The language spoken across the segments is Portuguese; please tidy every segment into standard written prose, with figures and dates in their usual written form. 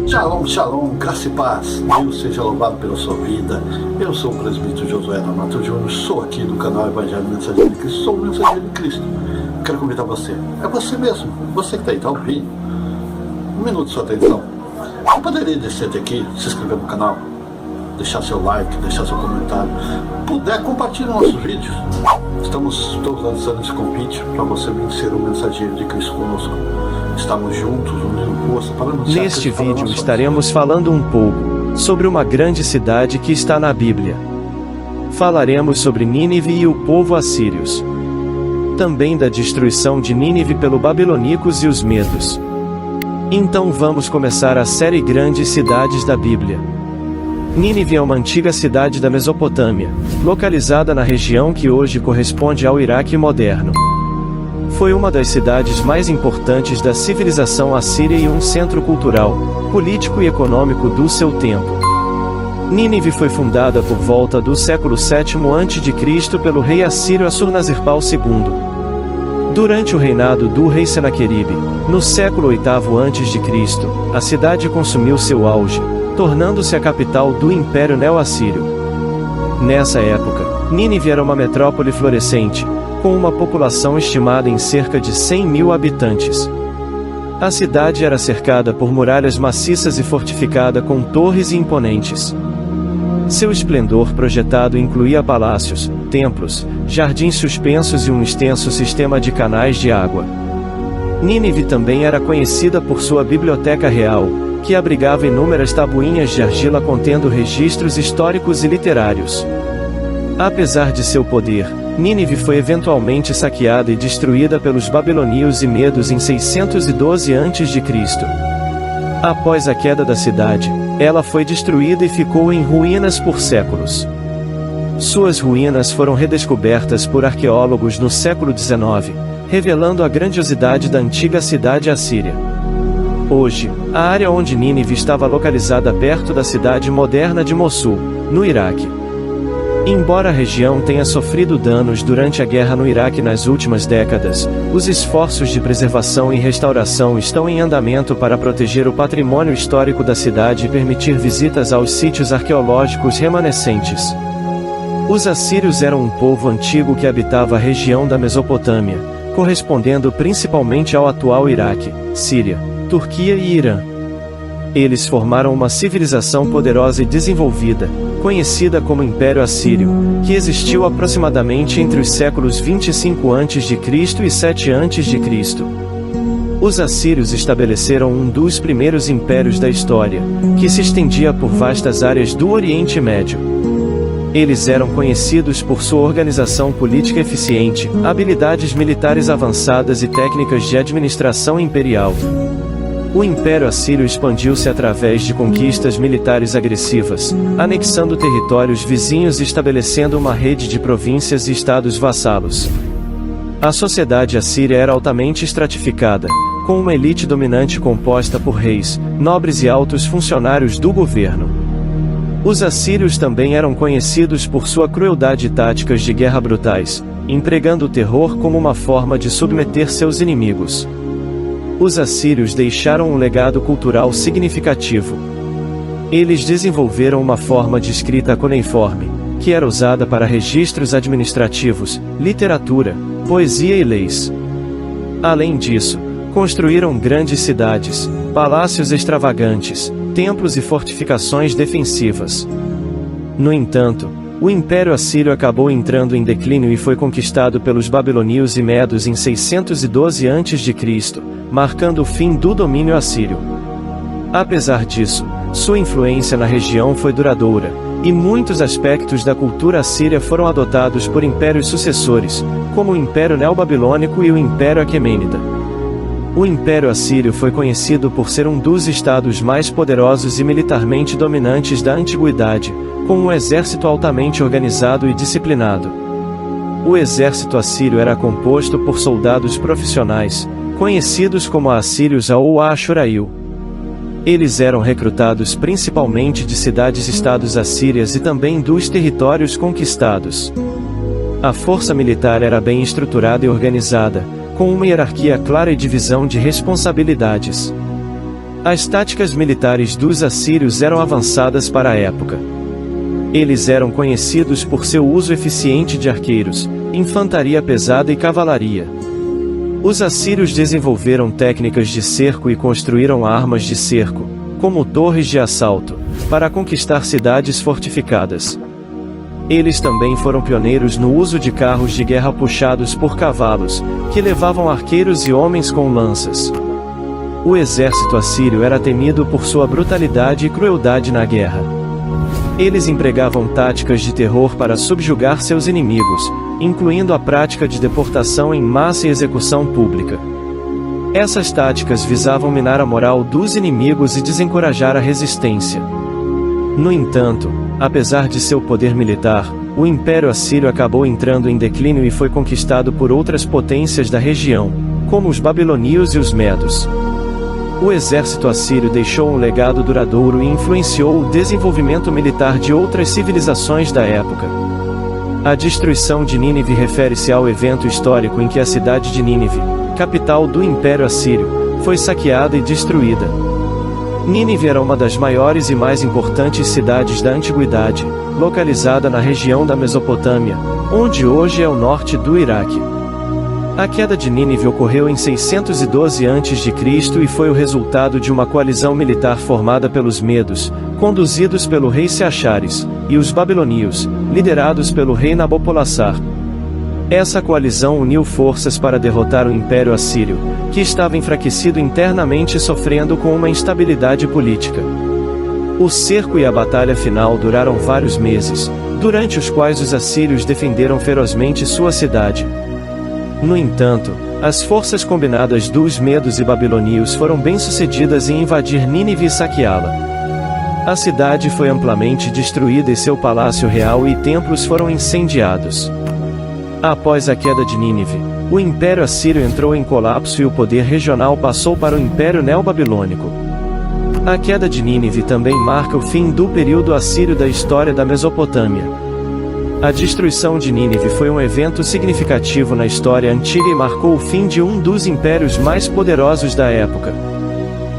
Shalom, shalom, graça e paz. Deus seja louvado pela sua vida. Eu sou o presbítero Josué Mato Júnior, sou aqui do canal Evangelho Mensageiro de Cristo, sou o mensageiro de Cristo. Quero convidar você, é você mesmo, você que está aí, está ouvindo. Um minuto de sua atenção. Você poderia descer até aqui, se inscrever no canal, deixar seu like, deixar seu comentário. Puder, compartilhar nossos vídeos. Estamos todos lançando esse convite para você vir ser um mensageiro de Cristo conosco. Estamos juntos, unindo força para anunciar. Neste vídeo estaremos falando um pouco sobre uma grande cidade que está na Bíblia. Falaremos sobre Nínive e o povo assírios. Também da destruição de Nínive pelo babilônicos e os medos. Então vamos começar a série Grandes Cidades da Bíblia. Nínive é uma antiga cidade da Mesopotâmia, localizada na região que hoje corresponde ao Iraque moderno. Foi uma das cidades mais importantes da civilização assíria e um centro cultural, político e econômico do seu tempo. Nínive foi fundada por volta do século VII a.C. pelo rei assírio Assurnazirpal II. Durante o reinado do rei Senaqueribe, no século VIII a.C., a cidade consumiu seu auge, tornando-se a capital do Império Neo-Assírio. Nessa época, Nínive era uma metrópole florescente, com uma população estimada em cerca de 100 mil habitantes. A cidade era cercada por muralhas maciças e fortificada com torres imponentes. Seu esplendor projetado incluía palácios, templos, jardins suspensos e um extenso sistema de canais de água. Nínive também era conhecida por sua biblioteca real, que abrigava inúmeras tabuinhas de argila contendo registros históricos e literários. Apesar de seu poder, Nínive foi eventualmente saqueada e destruída pelos babilônios e medos em 612 a.C. Após a queda da cidade, ela foi destruída e ficou em ruínas por séculos. Suas ruínas foram redescobertas por arqueólogos no século XIX, revelando a grandiosidade da antiga cidade assíria. Hoje, a área onde Nínive estava localizada perto da cidade moderna de Mossul, no Iraque. Embora a região tenha sofrido danos durante a guerra no Iraque nas últimas décadas, os esforços de preservação e restauração estão em andamento para proteger o patrimônio histórico da cidade e permitir visitas aos sítios arqueológicos remanescentes. Os assírios eram um povo antigo que habitava a região da Mesopotâmia, correspondendo principalmente ao atual Iraque, Síria, Turquia e Irã. Eles formaram uma civilização poderosa e desenvolvida, conhecida como Império Assírio, que existiu aproximadamente entre os séculos 25 a.C. e 7 a.C. Os assírios estabeleceram um dos primeiros impérios da história, que se estendia por vastas áreas do Oriente Médio. Eles eram conhecidos por sua organização política eficiente, habilidades militares avançadas e técnicas de administração imperial. O Império Assírio expandiu-se através de conquistas militares agressivas, anexando territórios vizinhos e estabelecendo uma rede de províncias e estados vassalos. A sociedade assíria era altamente estratificada, com uma elite dominante composta por reis, nobres e altos funcionários do governo. Os assírios também eram conhecidos por sua crueldade e táticas de guerra brutais, empregando o terror como uma forma de submeter seus inimigos. Os assírios deixaram um legado cultural significativo. Eles desenvolveram uma forma de escrita cuneiforme, que era usada para registros administrativos, literatura, poesia e leis. Além disso, construíram grandes cidades, palácios extravagantes, templos e fortificações defensivas. No entanto, o Império Assírio acabou entrando em declínio e foi conquistado pelos babilônios e medos em 612 a.C., marcando o fim do domínio assírio. Apesar disso, sua influência na região foi duradoura, e muitos aspectos da cultura assíria foram adotados por impérios sucessores, como o Império Neobabilônico e o Império Aquemênida. O Império Assírio foi conhecido por ser um dos estados mais poderosos e militarmente dominantes da antiguidade, com um exército altamente organizado e disciplinado. O exército assírio era composto por soldados profissionais, conhecidos como assírios ou Ashurail. Eles eram recrutados principalmente de cidades-estados assírias e também dos territórios conquistados. A força militar era bem estruturada e organizada, com uma hierarquia clara e divisão de responsabilidades. As táticas militares dos assírios eram avançadas para a época. Eles eram conhecidos por seu uso eficiente de arqueiros, infantaria pesada e cavalaria. Os assírios desenvolveram técnicas de cerco e construíram armas de cerco, como torres de assalto, para conquistar cidades fortificadas. Eles também foram pioneiros no uso de carros de guerra puxados por cavalos, que levavam arqueiros e homens com lanças. O exército assírio era temido por sua brutalidade e crueldade na guerra. Eles empregavam táticas de terror para subjugar seus inimigos, incluindo a prática de deportação em massa e execução pública. Essas táticas visavam minar a moral dos inimigos e desencorajar a resistência. No entanto, apesar de seu poder militar, o Império Assírio acabou entrando em declínio e foi conquistado por outras potências da região, como os babilônios e os medos. O exército assírio deixou um legado duradouro e influenciou o desenvolvimento militar de outras civilizações da época. A destruição de Nínive refere-se ao evento histórico em que a cidade de Nínive, capital do Império Assírio, foi saqueada e destruída. Nínive era uma das maiores e mais importantes cidades da antiguidade, localizada na região da Mesopotâmia, onde hoje é o norte do Iraque. A queda de Nínive ocorreu em 612 a.C. e foi o resultado de uma coalizão militar formada pelos medos, conduzidos pelo rei Seachares, e os babilônios, liderados pelo rei Nabopolassar. Essa coalizão uniu forças para derrotar o Império Assírio, que estava enfraquecido internamente e sofrendo com uma instabilidade política. O cerco e a batalha final duraram vários meses, durante os quais os assírios defenderam ferozmente sua cidade. No entanto, as forças combinadas dos medos e babilônios foram bem-sucedidas em invadir Nínive e saqueá-la. A cidade foi amplamente destruída e seu palácio real e templos foram incendiados. Após a queda de Nínive, o Império Assírio entrou em colapso e o poder regional passou para o Império Neobabilônico. A queda de Nínive também marca o fim do período assírio da história da Mesopotâmia. A destruição de Nínive foi um evento significativo na história antiga e marcou o fim de um dos impérios mais poderosos da época.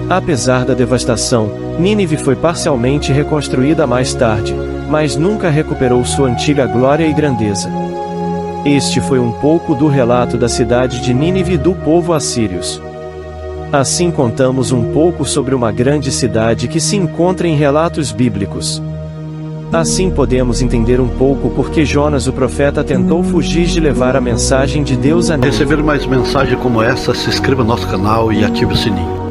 Apesar da devastação, Nínive foi parcialmente reconstruída mais tarde, mas nunca recuperou sua antiga glória e grandeza. Este foi um pouco do relato da cidade de Nínive e do povo assírios. Assim contamos um pouco sobre uma grande cidade que se encontra em relatos bíblicos. Assim podemos entender um pouco por que Jonas o profeta tentou fugir de levar a mensagem de Deus a Nínive. Receber mais mensagens como essa, se inscreva no nosso canal e ative o sininho.